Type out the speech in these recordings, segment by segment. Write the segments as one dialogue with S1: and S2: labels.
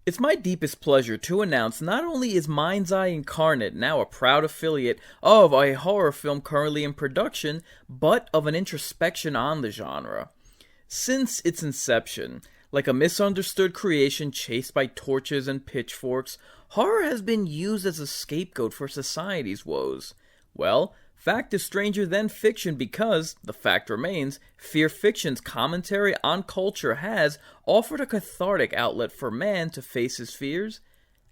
S1: It's my deepest pleasure to announce not only is Mind's Eye Inkarnate now a proud affiliate of a horror film currently in production, but of an introspection on the genre. Since its inception, like a misunderstood creation chased by torches and pitchforks, horror has been used as a scapegoat for society's woes. Well, fact is stranger than fiction because, the fact remains, fear fiction's commentary on culture has offered a cathartic outlet for man to face his fears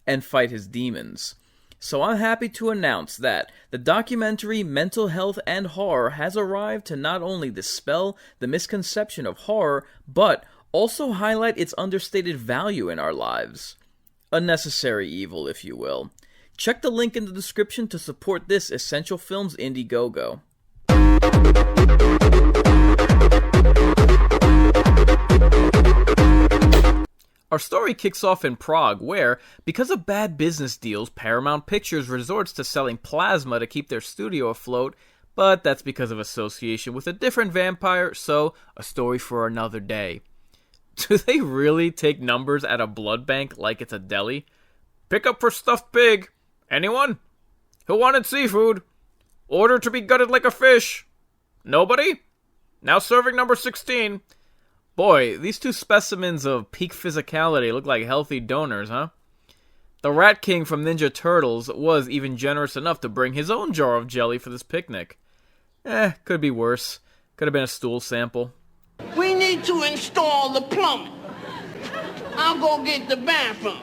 S1: and fight his demons. So I'm happy to announce that the documentary Mental Health and Horror has arrived to not only dispel the misconception of horror, but also highlight its understated value in our lives. A necessary evil, if you will. Check the link in the description to support this Essential Films Indiegogo. Our story kicks off in Prague, where, because of bad business deals, Paramount Pictures resorts to selling plasma to keep their studio afloat, but that's because of association with a different vampire, so a story for another day. Do they really take numbers at a blood bank like it's a deli? Pick up for stuffed pig. Anyone? Who wanted seafood? Order to be gutted like a fish. Nobody? Now serving number 16. Boy, these two specimens of peak physicality look like healthy donors, huh? The Rat King from Ninja Turtles was even generous enough to bring his own jar of jelly for this picnic. Could be worse. Could have been a stool sample.
S2: We need to install the plumbing. I'll go get the bathroom.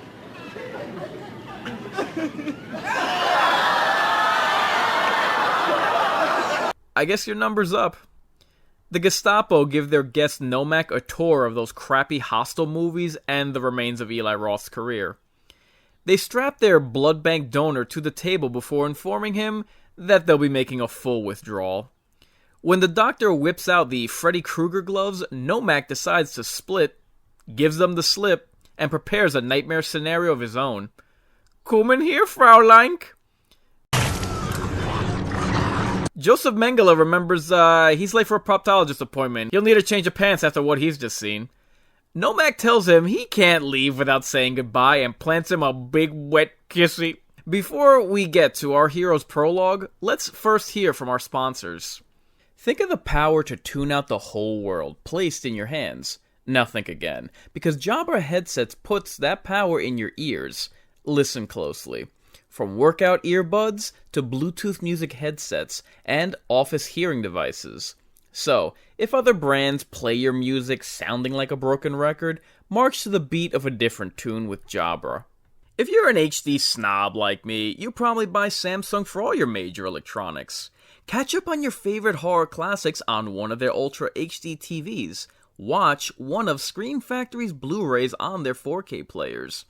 S1: I guess your number's up. The Gestapo give their guest Nomak a tour of those crappy Hostel movies and the remains of Eli Roth's career. They strap their blood bank donor to the table before informing him that they'll be making a full withdrawal. When the doctor whips out the Freddy Krueger gloves, Nomak decides to split, gives them the slip, and prepares a nightmare scenario of his own. Come in here, Fraulein. Joseph Mengele remembers he's late for a proctologist appointment. He'll need a change of pants after what he's just seen. Nomak tells him he can't leave without saying goodbye and plants him a big wet kissy. Before we get to our hero's prologue, let's first hear from our sponsors. Think of the power to tune out the whole world placed in your hands. Now think again, because Jabra Headsets puts that power in your ears. Listen closely. From workout earbuds to Bluetooth music headsets and office hearing devices. So, if other brands play your music sounding like a broken record, march to the beat of a different tune with Jabra. If you're an HD snob like me, you probably buy Samsung for all your major electronics. Catch up on your favorite horror classics on one of their Ultra HD TVs. Watch one of Scream Factory's Blu-rays on their 4K players.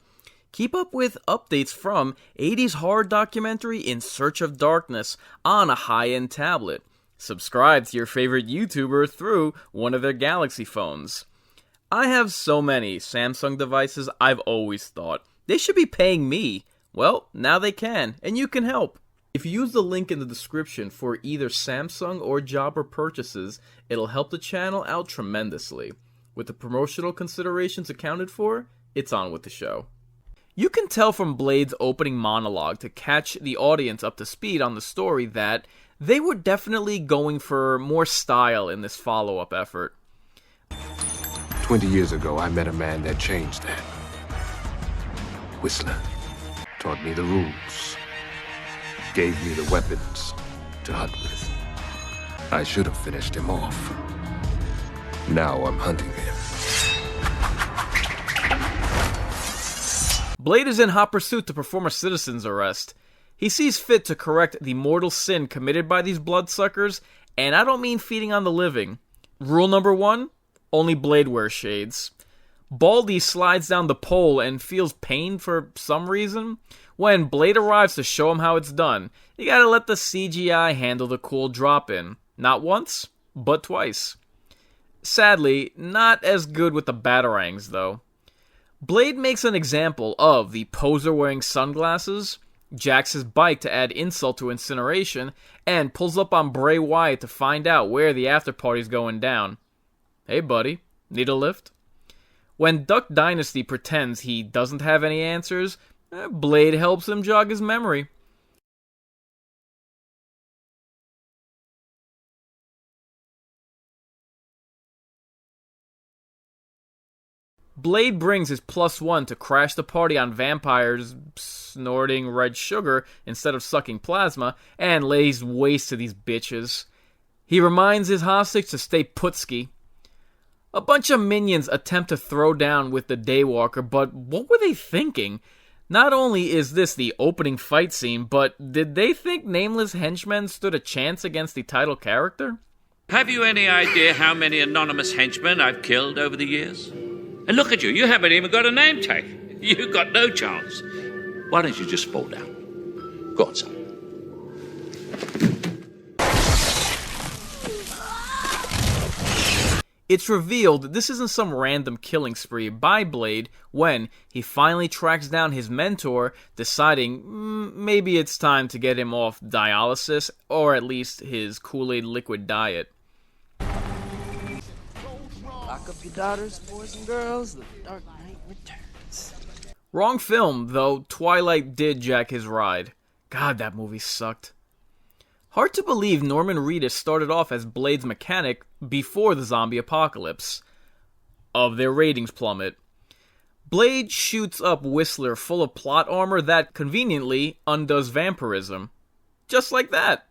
S1: Keep up with updates from 80s horror documentary In Search of Darkness on a high-end tablet. Subscribe to your favorite YouTuber through one of their Galaxy phones. I have so many Samsung devices, I've always thought they should be paying me. Well, now they can, and you can help. If you use the link in the description for either Samsung or Jabra purchases, it'll help the channel out tremendously. With the promotional considerations accounted for, it's on with the show. You can tell from Blade's opening monologue to catch the audience up to speed on the story that they were definitely going for more style in this follow-up effort.
S3: 20 years ago, I met a man that changed that. Whistler taught me the rules, gave me the weapons to hunt with. I should have finished him off. Now I'm hunting him.
S1: Blade is in hot pursuit to perform a citizen's arrest. He sees fit to correct the mortal sin committed by these bloodsuckers, and I don't mean feeding on the living. Rule number 1, only Blade wears shades. Baldy slides down the pole and feels pain for some reason. When Blade arrives to show him how it's done, you gotta let the CGI handle the cool drop-in. Not once, but twice. Sadly, not as good with the batarangs, though. Blade makes an example of the poser wearing sunglasses, jacks his bike to add insult to incineration, and pulls up on Bray Wyatt to find out where the after party's going down. Hey buddy, need a lift? When Duck Dynasty pretends he doesn't have any answers, Blade helps him jog his memory. Blade brings his +1 to crash the party on vampires snorting red sugar instead of sucking plasma, and lays waste to these bitches. He reminds his hostage to stay putski. A bunch of minions attempt to throw down with the Daywalker, but what were they thinking? Not only is this the opening fight scene, but did they think nameless henchmen stood a chance against the title character?
S4: Have you any idea how many anonymous henchmen I've killed over the years? And look at you, you haven't even got a name tag. You've got no chance. Why don't you just fall down? Go on, son.
S1: It's revealed this isn't some random killing spree by Blade when he finally tracks down his mentor, deciding maybe it's time to get him off dialysis, or at least his Kool-Aid liquid diet.
S5: Lock up your daughters, boys and girls, the Dark Knight returns.
S1: Wrong film, though Twilight did jack his ride. God, that movie sucked. Hard to believe Norman Reedus started off as Blade's mechanic before the zombie apocalypse. Of their ratings plummet. Blade shoots up Whistler full of plot armor that, conveniently, undoes vampirism. Just like that.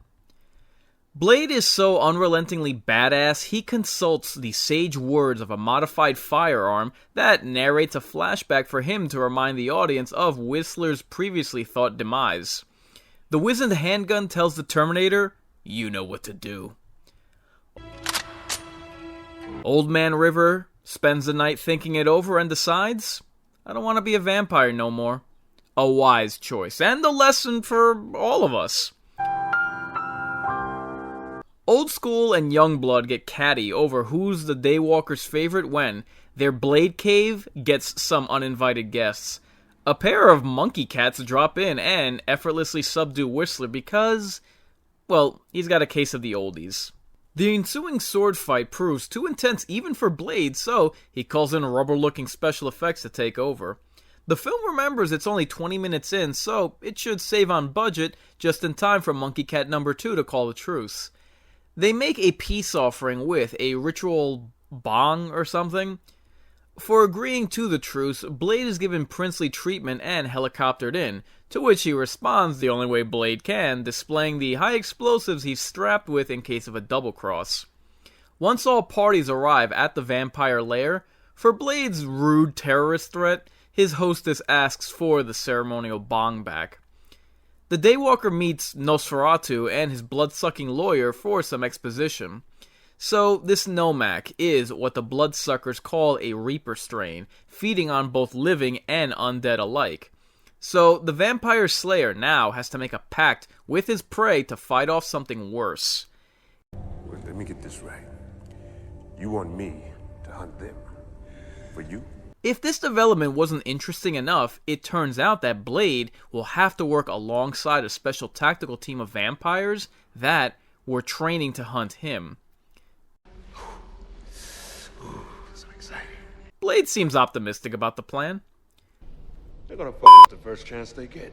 S1: Blade is so unrelentingly badass, he consults the sage words of a modified firearm that narrates a flashback for him to remind the audience of Whistler's previously thought demise. The wizened handgun tells the Terminator, "You know what to do." Old Man River spends the night thinking it over and decides, I don't want to be a vampire no more. A wise choice, and a lesson for all of us. Old School and Youngblood get catty over who's the Daywalker's favorite when their Blade Cave gets some uninvited guests. A pair of monkey cats drop in and effortlessly subdue Whistler because, well, he's got a case of the oldies. The ensuing sword fight proves too intense even for Blade, so he calls in rubber-looking special effects to take over. The film remembers it's only 20 minutes in, so it should save on budget just in time for Monkey Cat number 2 to call a truce. They make a peace offering with a ritual bong or something. For agreeing to the truce, Blade is given princely treatment and helicoptered in, to which he responds the only way Blade can, displaying the high explosives he's strapped with in case of a double cross. Once all parties arrive at the vampire lair, for Blade's rude terrorist threat, his hostess asks for the ceremonial bong back. The Daywalker meets Nosferatu and his blood-sucking lawyer for some exposition. So, this Nomak is what the bloodsuckers call a Reaper strain, feeding on both living and undead alike. So, the vampire slayer now has to make a pact with his prey to fight off something worse.
S3: Well, let me get this right. You want me to hunt them. For you?
S1: If this development wasn't interesting enough, it turns out that Blade will have to work alongside a special tactical team of vampires that were training to hunt him.
S3: So exciting.
S1: Blade seems optimistic about the plan.
S3: They're gonna fuck the first chance they get.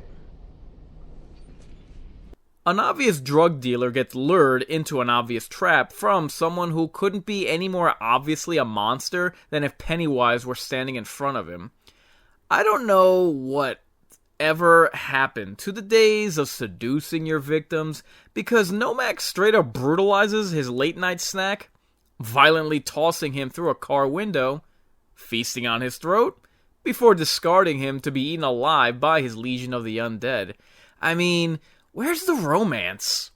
S1: An obvious drug dealer gets lured into an obvious trap from someone who couldn't be any more obviously a monster than if Pennywise were standing in front of him. I don't know what ever happened to the days of seducing your victims, because Nomak straight up brutalizes his late night snack, violently tossing him through a car window, feasting on his throat, before discarding him to be eaten alive by his legion of the undead. I mean, where's the romance?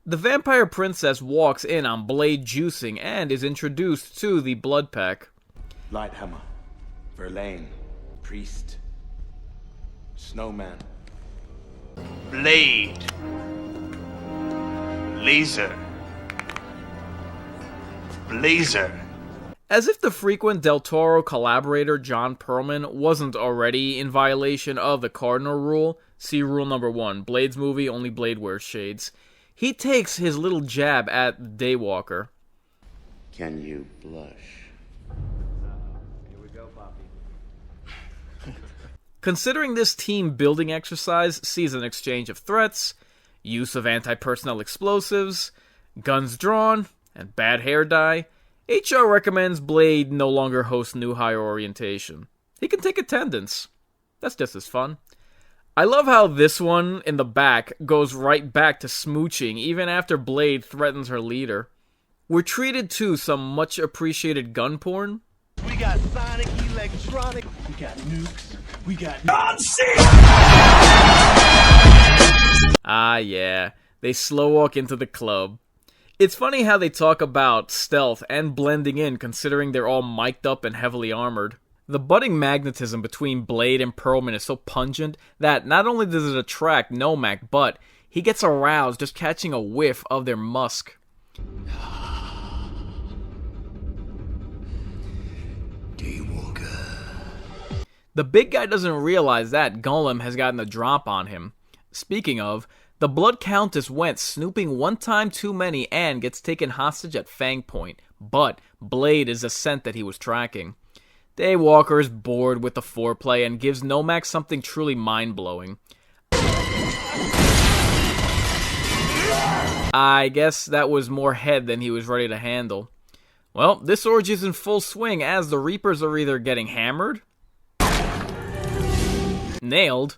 S1: The vampire princess walks in on Blade juicing and is introduced to the blood pack.
S6: Lighthammer, Verlaine, Priest, Snowman,
S7: Blade, Laser, Blazer.
S1: As if the frequent Del Toro collaborator John Perlman wasn't already in violation of the cardinal rule, see rule number 1, Blade's movie, only Blade wears shades. He takes his little jab at the Daywalker.
S6: Can you blush?
S5: Here we go, Papa.
S1: Considering this team building exercise sees an exchange of threats, use of anti-personnel explosives, guns drawn, and bad hair dye, HR recommends Blade no longer host new hire orientation. He can take attendance. That's just as fun. I love how this one in the back goes right back to smooching even after Blade threatens her leader. We're treated to some much appreciated gun porn.
S8: We got sonic, electronic, we got nukes, we got
S1: Ah yeah, they slow walk into the club. It's funny how they talk about stealth and blending in considering they're all mic'd up and heavily armored. The budding magnetism between Blade and Perlman is so pungent that not only does it attract Nomak, but he gets aroused just catching a whiff of their musk. The big guy doesn't realize that Gollum has gotten a drop on him. Speaking of, the Blood Countess went snooping one time too many and gets taken hostage at Fang Point, but Blade is the scent that he was tracking. Daywalker is bored with the foreplay and gives Nomak something truly mind-blowing. I guess that was more head than he was ready to handle. Well, this orgy's in full swing as the Reapers are either getting hammered, nailed,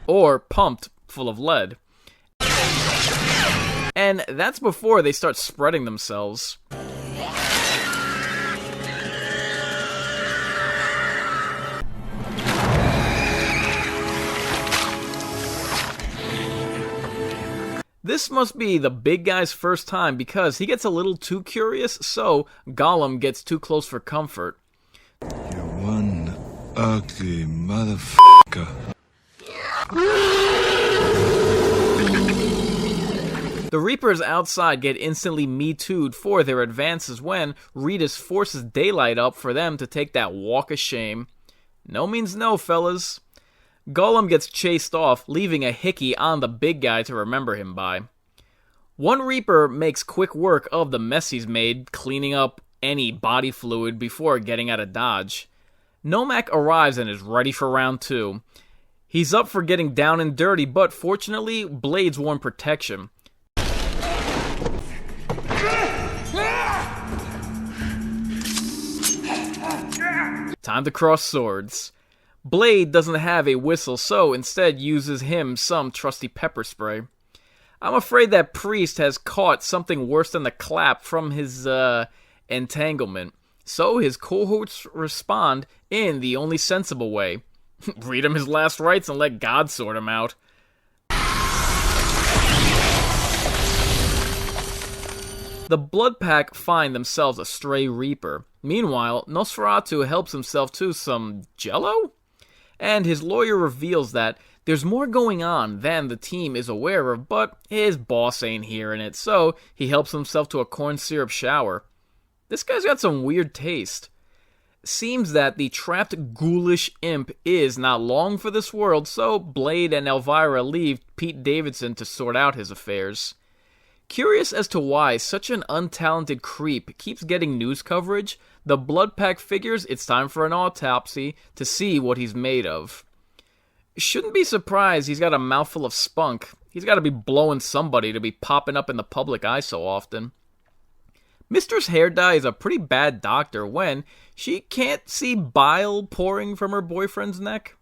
S1: or pumped full of lead. And that's before they start spreading themselves. This must be the big guy's first time because he gets a little too curious, so Gollum gets too close for comfort.
S9: You're one ugly motherfucker.
S1: The Reapers outside get instantly Me Too'd for their advances when Rita's forces daylight up for them to take that walk of shame. No means no, fellas. Gollum gets chased off, leaving a hickey on the big guy to remember him by. One Reaper makes quick work of the mess he's made, cleaning up any body fluid before getting out of dodge. Nomak arrives and is ready for round 2. He's up for getting down and dirty, but fortunately, Blade's worn protection. Time to cross swords. Blade doesn't have a whistle, so instead uses him some trusty pepper spray. I'm afraid that Priest has caught something worse than the clap from his, entanglement. So his cohorts respond in the only sensible way. Read him his last rites and let God sort him out. The Blood Pack find themselves a stray Reaper. Meanwhile, Nosferatu helps himself to some Jell-O? And his lawyer reveals that there's more going on than the team is aware of, but his boss ain't hearing it, so he helps himself to a corn syrup shower. This guy's got some weird taste. Seems that the trapped ghoulish imp is not long for this world, so Blade and Elvira leave Pete Davidson to sort out his affairs. Curious as to why such an untalented creep keeps getting news coverage, the Blood Pack figures it's time for an autopsy to see what he's made of. Shouldn't be surprised he's got a mouthful of spunk. He's got to be blowing somebody to be popping up in the public eye so often. Mistress Hair Dye is a pretty bad doctor when she can't see bile pouring from her boyfriend's neck.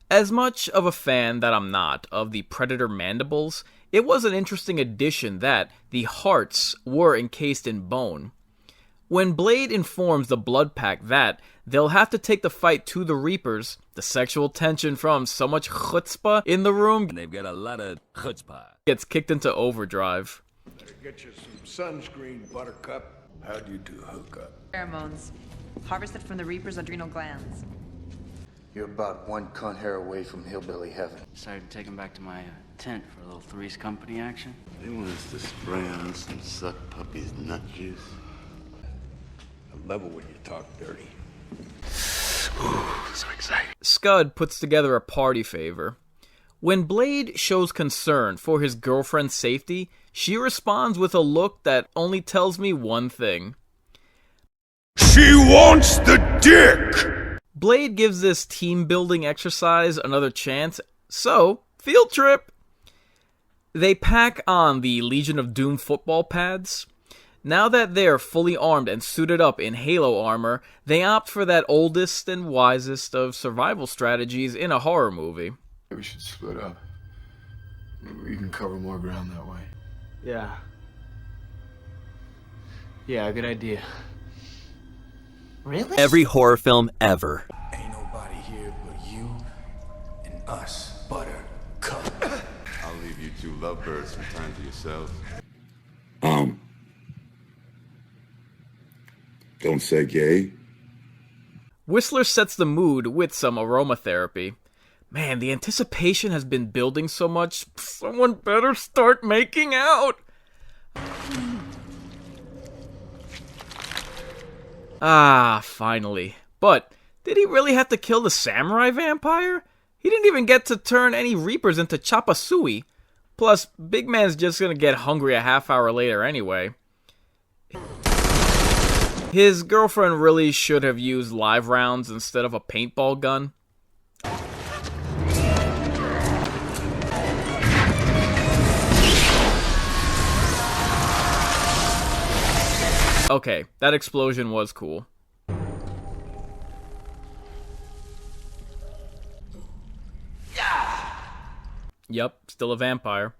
S1: As much of a fan that I'm not of the Predator mandibles, it was an interesting addition that the hearts were encased in bone. When Blade informs the Blood Pack that they'll have to take the fight to the Reapers, the sexual tension from so much chutzpah in the room,
S10: they've got a lot of chutzpah,
S1: gets kicked into overdrive.
S11: Better get you some sunscreen, Buttercup. How'd you do hookup?
S12: Pheromones. Harvested from the Reaper's adrenal glands.
S6: You're about one cunt hair away from hillbilly heaven.
S13: Decided to take him back to my tent for a little Three's Company action.
S14: They want us to spray on some suck puppy's nut juice.
S11: I love it when you talk dirty.
S14: Ooh, so excited.
S1: Scud puts together a party favor. When Blade shows concern for his girlfriend's safety, she responds with a look that only tells me one thing.
S9: She wants the dick!
S1: Blade gives this team-building exercise another chance, so, field trip! They pack on the Legion of Doom football pads. Now that they're fully armed and suited up in Halo armor, they opt for that oldest and wisest of survival strategies in a horror movie.
S9: We should split up. We can cover more ground that way.
S8: Yeah. Yeah, good idea.
S5: Really?
S10: Every horror film ever.
S11: Ain't nobody here but you and us, Buttercup.
S14: I'll leave you two lovebirds return to yourselves.
S9: Don't say gay.
S1: Whistler sets the mood with some aromatherapy. Man, the anticipation has been building so much, someone better start making out! Ah, finally. But, did he really have to kill the samurai vampire? He didn't even get to turn any Reapers into chop suey. Plus, Big Man's just gonna get hungry a half hour later anyway. His girlfriend really should have used live rounds instead of a paintball gun. Okay, that explosion was cool. Yep, still a vampire.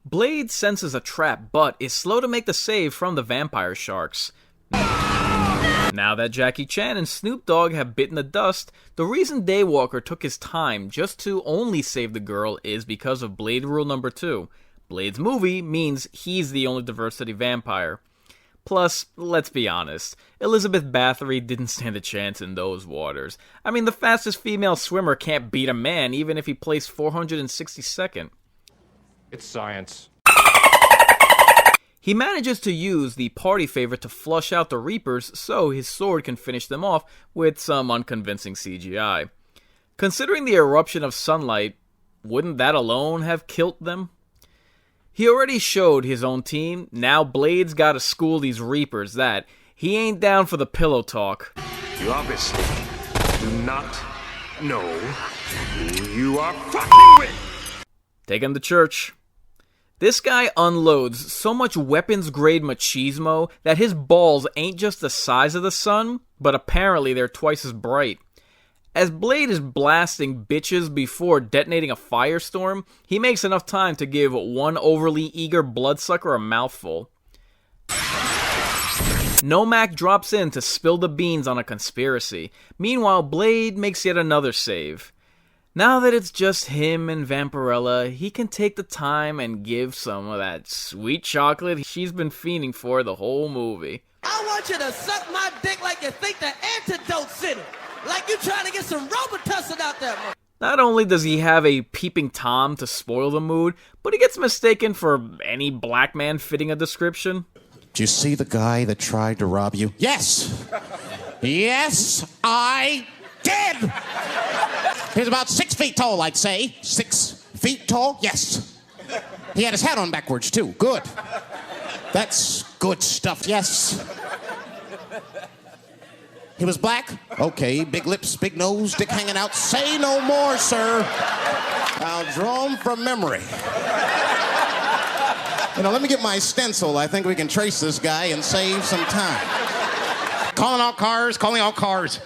S1: Blade senses a trap, but is slow to make the save from the vampire sharks. Now that Jackie Chan and Snoop Dogg have bitten the dust, the reason Daywalker took his time just to only save the girl is because of Blade Rule number 2. Blade's movie means he's the only diversity vampire. Plus, let's be honest, Elizabeth Bathory didn't stand a chance in those waters. I mean, the fastest female swimmer can't beat a man even if he placed 462nd.
S15: It's science.
S1: He manages to use the party favorite to flush out the Reapers so his sword can finish them off with some unconvincing CGI. Considering the eruption of sunlight, wouldn't that alone have killed them? He already showed his own team, now Blade's gotta school these Reapers that he ain't down for the pillow talk.
S3: You obviously do not know who you are fucking with!
S1: Take him to church. This guy unloads so much weapons-grade machismo that his balls ain't just the size of the sun, but apparently they're twice as bright. As Blade is blasting bitches before detonating a firestorm, he makes enough time to give one overly eager bloodsucker a mouthful. Nomak drops in to spill the beans on a conspiracy. Meanwhile, Blade makes yet another save. Now that it's just him and Vampirella, he can take the time and give some of that sweet chocolate she's been fiending for the whole movie.
S5: I want you to suck my dick like you think the antidote's in it. Like you trying to get some Robitussin out there, man.
S1: Not only does he have a peeping Tom to spoil the mood, but he gets mistaken for any black man fitting a description.
S16: Did you see the guy that tried to rob you? Yes! Yes, I did! He was about 6 feet tall, I'd say. 6 feet tall? Yes. He had his hat on backwards, too. Good. That's good stuff, yes. He was black? Okay, big lips, big nose, dick hanging out. Say no more, sir. I'll draw him from memory. You know, let me get my stencil. I think we can trace this guy and save some time. Calling all cars, calling all cars.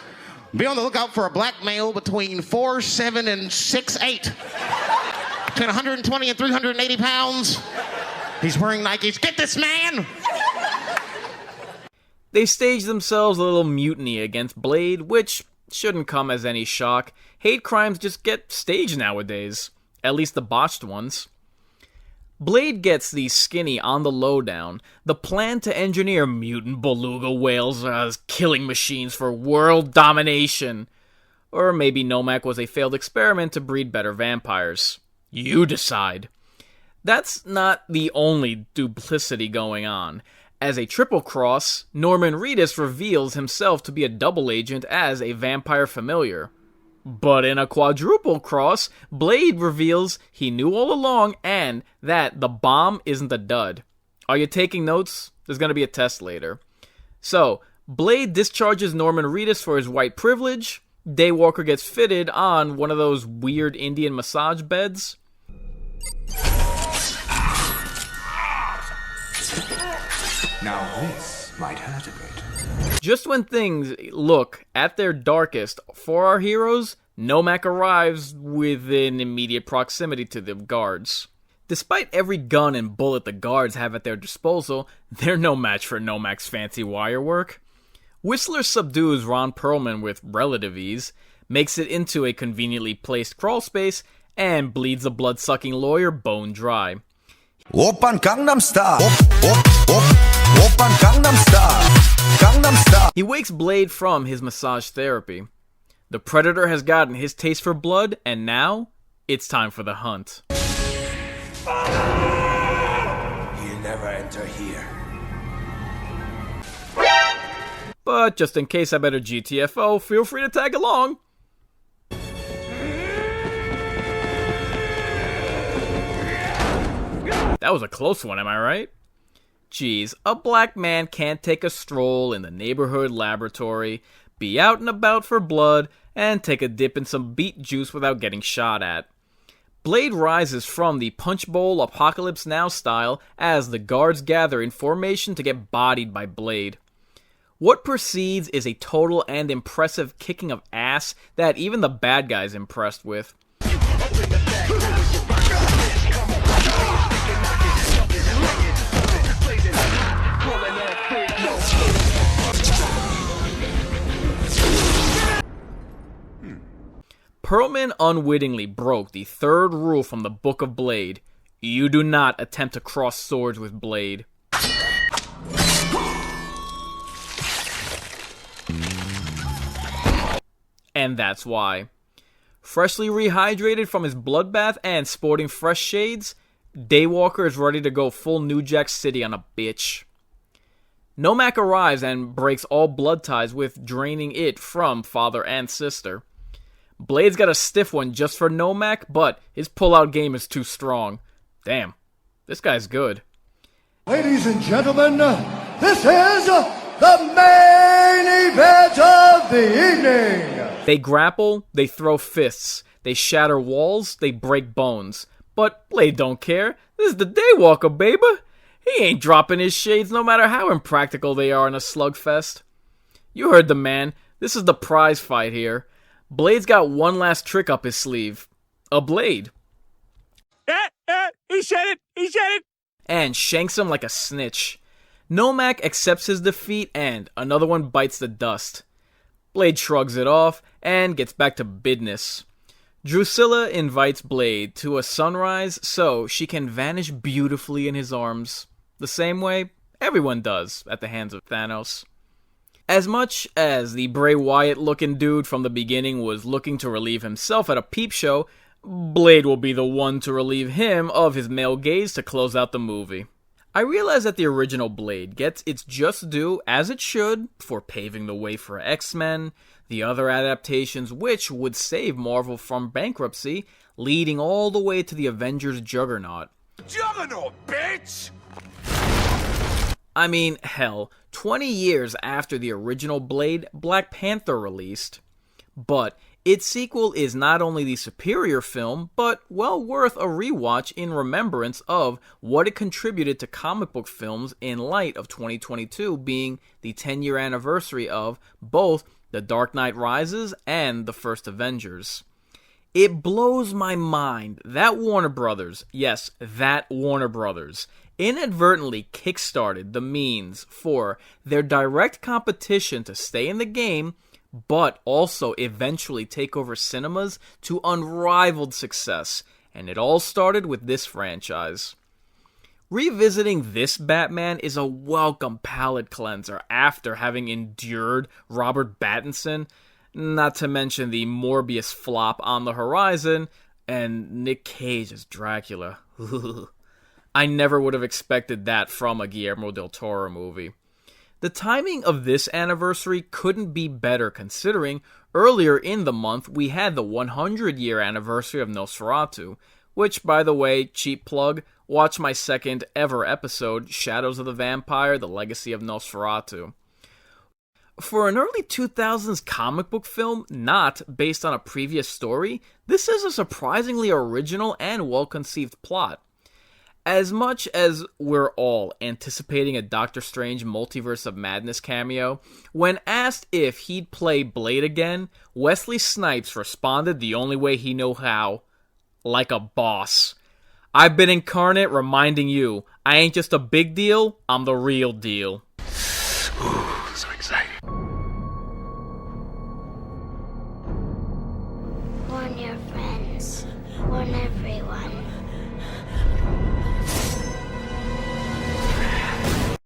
S16: Be on the lookout for a black male between 4'7" and 6'8". Between 120 and 380 pounds. He's wearing Nikes. Get this man!
S1: They stage themselves a little mutiny against Blade, which shouldn't come as any shock. Hate crimes just get staged nowadays. At least the botched ones. Blade gets the skinny on the lowdown, the plan to engineer mutant beluga whales as killing machines for world domination. Or maybe Nomak was a failed experiment to breed better vampires. You decide. That's not the only duplicity going on. As a triple cross, Norman Reedus reveals himself to be a double agent as a vampire familiar. But in a quadruple cross, Blade reveals he knew all along and that the bomb isn't a dud. Are you taking notes? There's going to be a test later. So, Blade discharges Norman Reedus for his white privilege, Daywalker gets fitted on one of those weird Indian massage beds.
S17: Now this might hurt a bit.
S1: Just when things look at their darkest for our heroes, Nomak arrives within immediate proximity to the guards. Despite every gun and bullet the guards have at their disposal, they're no match for Nomak's fancy wire work. Whistler subdues Ron Perlman with relative ease, makes it into a conveniently placed crawl space, and bleeds the blood-sucking lawyer bone dry.
S18: Oppan Gangnam Style. Oppan Gangnam Style. Gangnam Style.
S1: He wakes Blade from his massage therapy. The Predator has gotten his taste for blood, and now it's time for the hunt.
S17: He'll never enter here.
S1: But just in case I better GTFO, feel free to tag along. That was a close one, am I right? Geez, a black man can't take a stroll in the neighborhood laboratory, be out and about for blood, and take a dip in some beet juice without getting shot at. Blade rises from the Punch Bowl Apocalypse Now style as the guards gather in formation to get bodied by Blade. What precedes is a total and impressive kicking of ass that even the bad guy's impressed with. Perlman unwittingly broke the third rule from the Book of Blade. You do not attempt to cross swords with Blade. And that's why. Freshly rehydrated from his bloodbath and sporting fresh shades, Daywalker is ready to go full New Jack City on a bitch. Nomak arrives and breaks all blood ties with draining it from father and sister. Blade's got a stiff one just for Nomak, but his pullout game is too strong. Damn, this guy's good.
S19: Ladies and gentlemen, this is the main event of the evening.
S1: They grapple, they throw fists, they shatter walls, they break bones. But Blade don't care. This is the Daywalker, baby. He ain't dropping his shades no matter how impractical they are in a slugfest. You heard the man. This is the prize fight here. Blade's got one last trick up his sleeve. A blade.
S20: He said it! He said it!
S1: And shanks him like a snitch. Nomak accepts his defeat and another one bites the dust. Blade shrugs it off and gets back to business. Drusilla invites Blade to a sunrise so she can vanish beautifully in his arms. The same way everyone does at the hands of Thanos. As much as the Bray Wyatt-looking dude from the beginning was looking to relieve himself at a peep show, Blade will be the one to relieve him of his male gaze to close out the movie. I realize that the original Blade gets its just due, as it should, for paving the way for X-Men, the other adaptations which would save Marvel from bankruptcy, leading all the way to the Avengers Juggernaut.
S20: Juggernaut, bitch!
S1: I mean, hell, 20 years after the original Blade, Black Panther released. But its sequel is not only the superior film, but well worth a rewatch in remembrance of what it contributed to comic book films in light of 2022 being the 10-year anniversary of both The Dark Knight Rises and the first Avengers. It blows my mind that Warner Brothers, yes, that Warner Brothers, inadvertently kickstarted the means for their direct competition to stay in the game, but also eventually take over cinemas to unrivaled success, and it all started with this franchise. Revisiting this Batman is a welcome palate cleanser after having endured Robert Pattinson, not to mention the Morbius flop on the horizon, and Nick Cage as Dracula. I never would have expected that from a Guillermo del Toro movie. The timing of this anniversary couldn't be better considering earlier in the month we had the 100-year anniversary of Nosferatu, which, by the way, cheap plug, watch my second ever episode, Shadows of the Vampire, The Legacy of Nosferatu. For an early 2000s comic book film not based on a previous story, this is a surprisingly original and well-conceived plot. As much as we're all anticipating a Doctor Strange Multiverse of Madness cameo, when asked if he'd play Blade again, Wesley Snipes responded the only way he knew how, like a boss. "I've been Inkarnate reminding you, I ain't just a big deal, I'm the real deal."